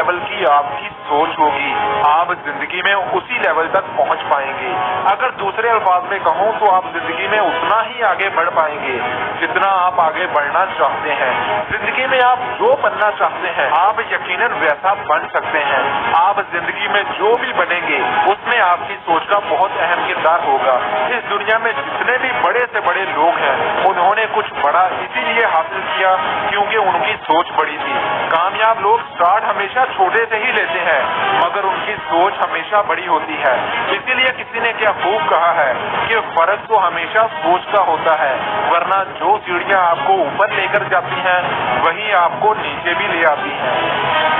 Level کی آپ کی سوچ ہوگی آپ زندگی میں اسی لیول تک پہنچ پائیں گے۔ اگر دوسرے الفاظ میں کہوں تو آپ زندگی میں اتنا ہی آگے بڑھ پائیں گے جتنا آپ آگے بڑھنا چاہتے ہیں۔ زندگی میں آپ جو بننا چاہتے ہیں آپ یقیناً ویسا بن سکتے ہیں۔ آپ زندگی میں جو بھی بنیں گے اس میں آپ کی سوچ کا بہت اہم کردار ہوگا۔ اس دنیا میں جتنے بھی بڑے سے بڑے لوگ ہیں انہوں نے کچھ بڑا اسی لیے حاصل کیا کیونکہ ان کی سوچ بڑی تھی۔ کامیاب لوگ سٹارٹ ہمیشہ چھوٹے سے ہی لیتے ہیں مگر ان کی سوچ ہمیشہ بڑی ہوتی ہے۔ اسی لیے کسی نے کیا خوب کہا ہے کہ فرق تو ہمیشہ سوچ کا ہوتا ہے، ورنہ جو سیڑھیاں آپ کو اوپر لے کر جاتی ہیں وہی آپ کو نیچے بھی لے آتی ہیں۔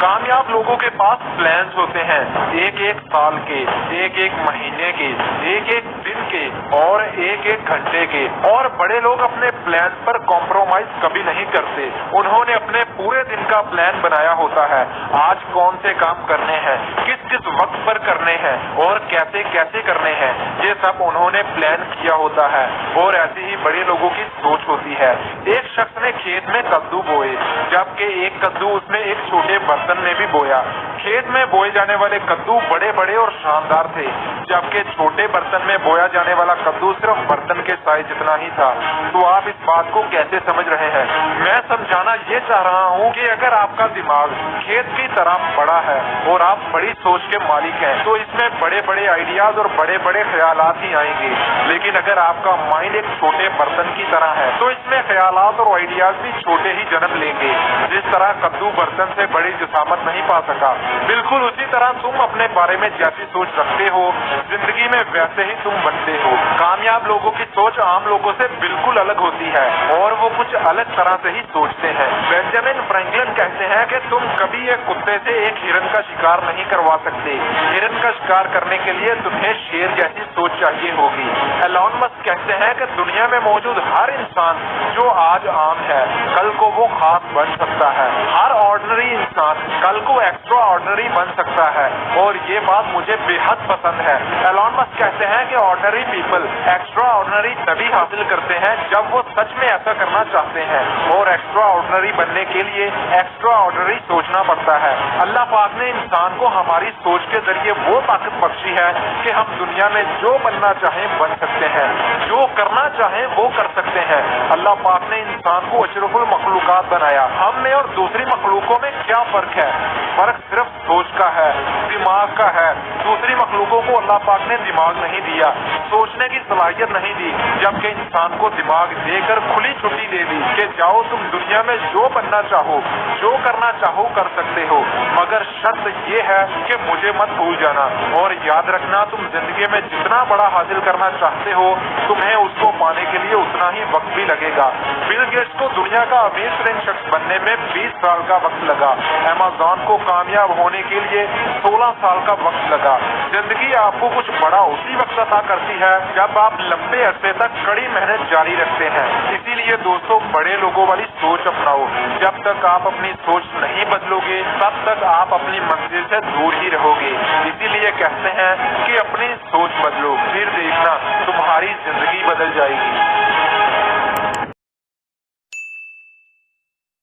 کامیاب لوگوں کے پاس پلانز ہوتے ہیں، ایک ایک سال کے، ایک ایک مہینے کے، ایک ایک دن کے اور ایک ایک گھنٹے کے، اور بڑے لوگ اپنے پلان پر کمپرومائز کبھی نہیں کرتے۔ انہوں نے اپنے پورے دن کا پلان بنایا ہوتا ہے، آج کون سے کام کرنے ہیں، کس کس وقت پر کرنے ہیں اور کیسے کیسے کرنے ہیں، یہ سب انہوں نے پلان کیا ہوتا ہے۔ اور ایسے ہی بڑے لوگوں کی سوچ ہوتی ہے۔ ایک شخص نے کھیت میں کدو بوئے جبکہ ایک کدو اس نے ایک چھوٹے برتن میں بھی بویا۔ کھیت میں بوئے جانے والے کدو بڑے بڑے اور شاندار تھے جبکہ چھوٹے برتن میں بویا جانے والا کدو صرف برتن کے سائز جتنا ہی تھا۔ تو آپ اس بات کو کیسے سمجھ رہے ہیں؟ میں سمجھانا یہ چاہ رہا ہوں کہ اگر آپ کا دماغ کھیت کی طرح بڑا ہے اور آپ بڑی سوچ کے مالک ہیں تو اس میں بڑے بڑے آئیڈیاز اور بڑے بڑے خیالات ہی آئیں گے، لیکن اگر آپ کا مائنڈ ایک چھوٹے برتن کی طرح ہے تو اس میں خیالات اور آئیڈیاز بھی چھوٹے ہی جنم لیں گے۔ جس طرح کدو برتن سے بڑی جسامت نہیں پا سکا، بالکل اسی طرح تم اپنے بارے میں جیسی سوچ رکھتے ہو زندگی میں ویسے ہی تم بنتے ہو۔ کامیاب لوگوں کی سوچ عام لوگوں سے بالکل الگ ہوتی ہے اور وہ کچھ الگ طرح سے ہی سوچتے ہیں۔ بینجامن فرینکلن کہتے ہیں کہ تم کبھی ایک کتے سے ایک ہرن کا شکار نہیں کروا سکتے، ہرن کا شکار کرنے کے لیے تمہیں شیر جیسی سوچ چاہیے ہوگی۔ ایلون مسک کہتے ہیں کہ دنیا میں موجود ہر انسان جو آج عام ہے کل کو وہ خاص بن سکتا ہے، ہر آرڈنری انسان کل کو ایکسٹرا آرڈنری بن سکتا ہے، اور یہ بات مجھے بے حد پسند ہے۔ ایلون مسک کہتے ہیں کہ آرڈنری پیپل ایکسٹرا آرڈنری تبھی حاصل کرتے ہیں جب وہ سچ میں ایسا کرنا چاہتے ہیں، اور ایکسٹرا آرڈنری بننے کے لیے ایکسٹرا آرڈنری سوچنا پڑتا ہے۔ اللہ پاک نے انسان کو ہماری سوچ کے ذریعے وہ طاقت بخشی ہے کہ ہم دنیا میں جو بننا چاہیں بن سکتے ہیں، جو کرنا چاہیں وہ کر سکتے ہیں۔ اللہ پاک نے انسان کو اشرف المخلوقات بنایا۔ ہم میں اور دوسری مخلوقوں میں کیا فرق ہے؟ فرق صرف سوچ کا ہے، دماغ کا ہے۔ دوسری مخلوقوں کو اللہ پاک نے دماغ نہیں دیا، سوچنے کی صلاحیت نہیں دی، جبکہ انسان کو دماغ دے کر کھلی چھٹی دے دی کہ جاؤ تم دنیا میں جو بننا چاہو، جو کرنا چاہو کر سکتے ہو، مگر شرط یہ ہے کہ مجھے مت بھول جانا، اور یاد رکھنا تم زندگی میں جتنا بڑا حاصل کرنا چاہتے ہو تمہیں اس کو پانے کے لیے اتنا ہی وقت بھی لگے گا۔ بل گیٹس کو دنیا کا امیر ترین شخص بننے میں 20 سال کا وقت لگا، ایمیزون کو کامیاب ہونے کے لیے 16 سال کا وقت لگا۔ زندگی آپ کو کچھ بڑا اسی وقت عطا کرتی ہے جب آپ لمبے عرصے تک کڑی محنت جاری رکھتے ہیں۔ اسی لیے دوستو بڑے لوگوں والی سوچ اپناؤ۔ جب تک آپ اپنی سوچ نہیں بدلو گے تب تک آپ اپنی منزل سے دور ہی رہو گے۔ اسی لیے کہتے ہیں کہ اپنی سوچ بدلو، پھر دیکھنا تمہاری زندگی بدل جائے گی۔